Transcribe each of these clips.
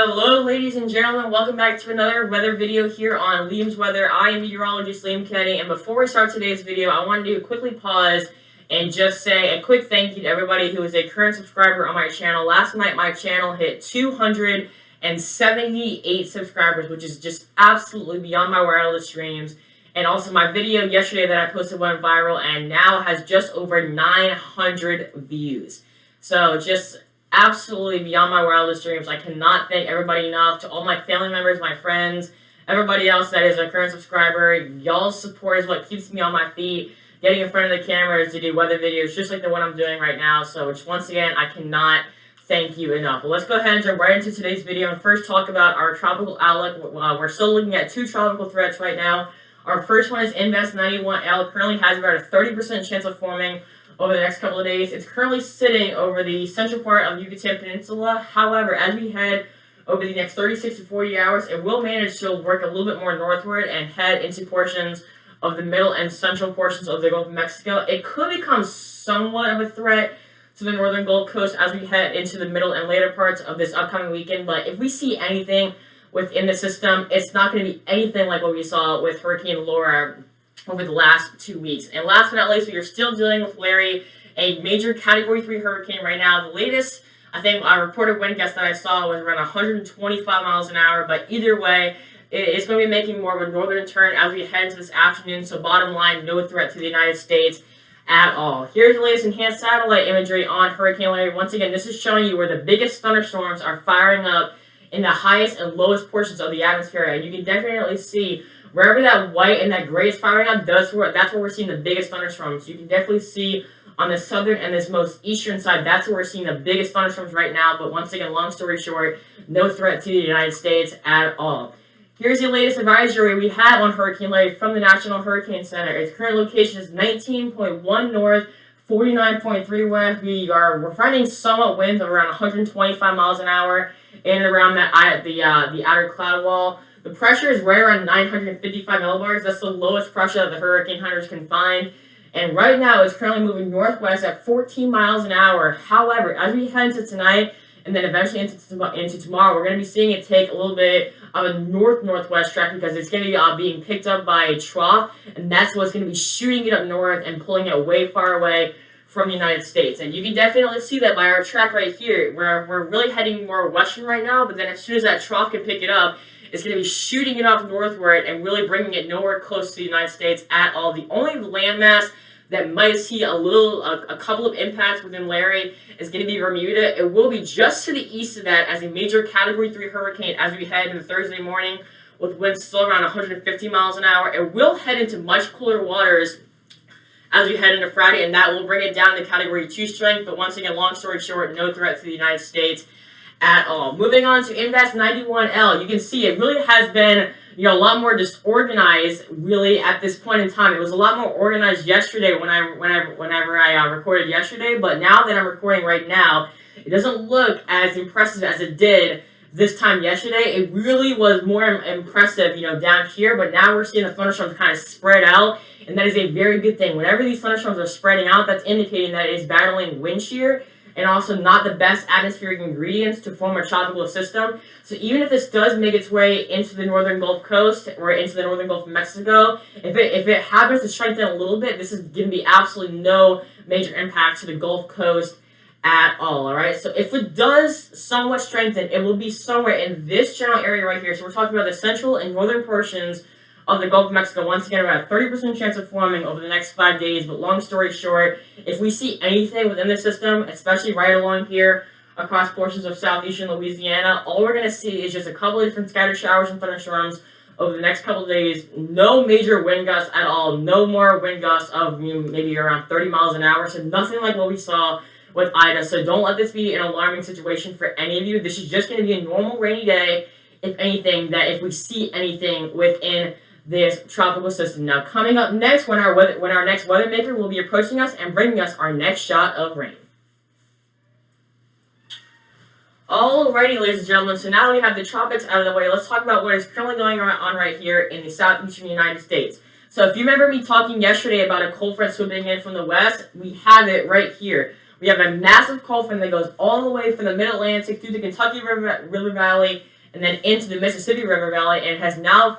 Hello, ladies and gentlemen. Welcome back to another weather video here on Liam's Weather. I am meteorologist Liam Kennedy, and before we start today's video, I want to quickly pause and just say a quick thank you to everybody who is a current subscriber on my channel. Last night, my channel hit 278 subscribers, which is just absolutely beyond my wildest dreams. And also, my video yesterday that I posted went viral and now has just over 900 views. So, just absolutely beyond my wildest dreams. I cannot thank everybody enough. To all my family members, my friends, everybody else that is a current subscriber. Y'all's support is what keeps me on my feet, getting in front of the cameras to do weather videos just like the one I'm doing right now. So just once again, I cannot thank you enough. But let's go ahead and jump right into today's video and first talk about our tropical outlook. We're still looking at two tropical threats right now. Our first one is Invest 91L. Currently has about a 30% chance of forming over the next couple of days. It's currently sitting over the central part of the Yucatan Peninsula. However, as we head over the next 36 to 40 hours, it will manage to work a little bit more northward and head into portions of the middle and central portions of the Gulf of Mexico. It could become somewhat of a threat to the northern Gulf Coast as we head into the middle and later parts of this upcoming weekend. But if we see anything within the system, it's not going to be anything like what we saw with Hurricane Laura over the last 2 weeks. And last but not least, we are still dealing with Larry, a major Category 3 hurricane right now. The latest, I think, reported wind gust that I saw was around 125 miles an hour. But either way, it's going to be making more of a northern turn as we head into this afternoon. So bottom line, no threat to the United States at all. Here's the latest enhanced satellite imagery on Hurricane Larry. Once again, this is showing you where the biggest thunderstorms are firing up in the highest and lowest portions of the atmosphere. And you can definitely see wherever that white and that gray is firing up, that's where we're seeing the biggest thunderstorms. You can definitely see on the southern and this most eastern side, that's where we're seeing the biggest thunderstorms right now. But once again, long story short, no threat to the United States at all. Here's the latest advisory we have on Hurricane Larry from the National Hurricane Center. Its current location is 19.1 north, 49.3 west. We're finding somewhat winds of around 125 miles an hour in and around the outer cloud wall. The pressure is right around 955 millibars. That's the lowest pressure that the hurricane hunters can find. And right now, it's currently moving northwest at 14 miles an hour. However, as we head into tonight and then eventually into tomorrow, we're going to be seeing it take a little bit of a north-northwest track because it's going to be being picked up by a trough, and that's what's going to be shooting it up north and pulling it way far away from the United States. And you can definitely see that by our track right here, where we're really heading more western right now, but then as soon as that trough can pick it up, it's going to be shooting it off northward and really bringing it nowhere close to the United States at all. The only landmass that might see a couple of impacts within Larry is going to be Bermuda. It will be just to the east of that as a major Category 3 hurricane as we head into Thursday morning with winds still around 150 miles an hour. It will head into much cooler waters as we head into Friday, and that will bring it down to Category 2 strength. But once again, long story short, no threat to the United States at all. Moving on to Invest 91L, you can see it really has been a lot more disorganized really at this point in time. It was a lot more organized yesterday whenever I recorded yesterday, but now that I'm recording right now, it doesn't look as impressive as it did this time yesterday. It really was more impressive, down here, but now we're seeing the thunderstorms kind of spread out, and that is a very good thing. Whenever these thunderstorms are spreading out, that's indicating that it is battling wind shear and also not the best atmospheric ingredients to form a tropical system. So even if this does make its way into the northern Gulf Coast or into the northern Gulf of Mexico, if it happens to strengthen a little bit, this is going to be absolutely no major impact to the Gulf Coast at all, alright? So if it does somewhat strengthen, it will be somewhere in this general area right here. So we're talking about the central and northern portions of the Gulf of Mexico. Once again, about a 30% chance of forming over the next 5 days. But long story short, if we see anything within the system, especially right along here across portions of southeastern Louisiana, all we're going to see is just a couple of different scattered showers and thunderstorms over the next couple of days. No major wind gusts at all. No more wind gusts of maybe around 30 miles an hour. So nothing like what we saw with Ida. So don't let this be an alarming situation for any of you. This is just going to be a normal rainy day, if anything, that if we see anything within this tropical system. Now, coming up next, when our next weather maker will be approaching us and bringing us our next shot of rain. Alrighty, ladies and gentlemen, so now that we have the tropics out of the way, let's talk about what is currently going on right here in the southeastern United States. So if you remember me talking yesterday about a cold front swooping in from the west, we have it right here. We have a massive cold front that goes all the way from the Mid-Atlantic through the Kentucky River Valley and then into the Mississippi River Valley, and it has now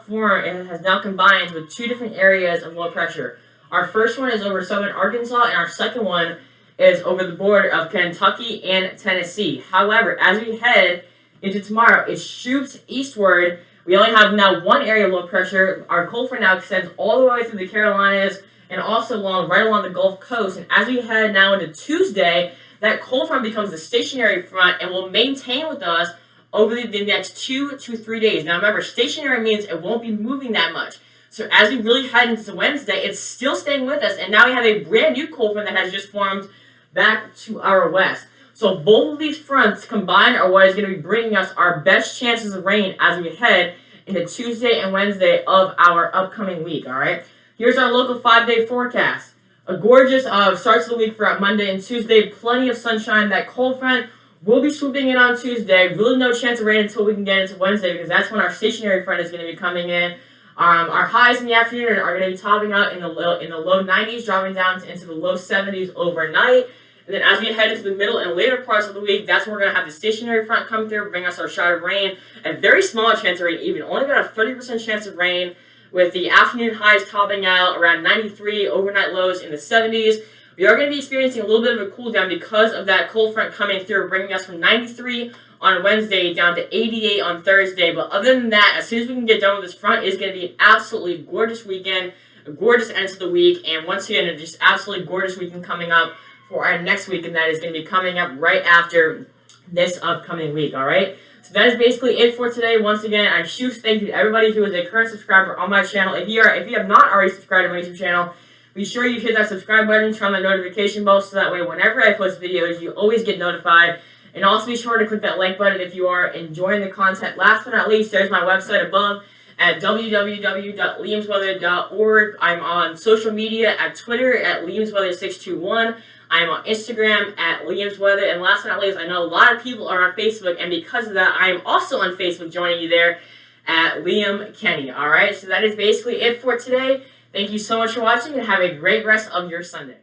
combined with two different areas of low pressure. Our first one is over southern Arkansas, and our second one is over the border of Kentucky and Tennessee. However, as we head into tomorrow, it shoots eastward. We only have now one area of low pressure. Our cold front now extends all the way through the Carolinas and also right along the Gulf Coast. And as we head now into Tuesday, that cold front becomes the stationary front and will maintain with us over the next 2 to 3 days. Now remember, stationary means it won't be moving that much. So as we really head into Wednesday, it's still staying with us, and now we have a brand new cold front that has just formed back to our west. So both of these fronts combined are what is going to be bringing us our best chances of rain as we head into Tuesday and Wednesday of our upcoming week, all right? Here's our local 5-day forecast. A gorgeous start to the week for Monday and Tuesday. Plenty of sunshine. That cold front will be swooping in on Tuesday. Really no chance of rain until we can get into Wednesday, because that's when our stationary front is going to be coming in. Our highs in the afternoon are going to be topping out in the low 90s, dropping down into the low 70s overnight. And then as we head into the middle and later parts of the week, that's when we're going to have the stationary front come through, bring us our shot of rain. A very small chance of rain, even only got a 30% chance of rain, with the afternoon highs topping out around 93, overnight lows in the 70s. We are going to be experiencing a little bit of a cool down because of that cold front coming through, bringing us from 93 on Wednesday down to 88 on Thursday. But other than that, as soon as we can get done with this front, it's going to be an absolutely gorgeous weekend, a gorgeous end to the week, and once again, a just absolutely gorgeous weekend coming up for our next week, and that is going to be coming up right after this upcoming week, all right? So that is basically it for today. Once again, a huge thank you to everybody who is a current subscriber on my channel. If you have not already subscribed to my YouTube channel, be sure you hit that subscribe button, turn on the notification bell, so that way whenever I post videos, you always get notified. And also be sure to click that like button if you are enjoying the content. Last but not least, there's my website above at www.liamsweather.org. I'm on social media at Twitter at liamsweather621. I'm on Instagram at liamsweather. And last but not least, I know a lot of people are on Facebook, and because of that, I am also on Facebook joining you there at Liam Kenny. All right, so that is basically it for today. Thank you so much for watching, and have a great rest of your Sunday.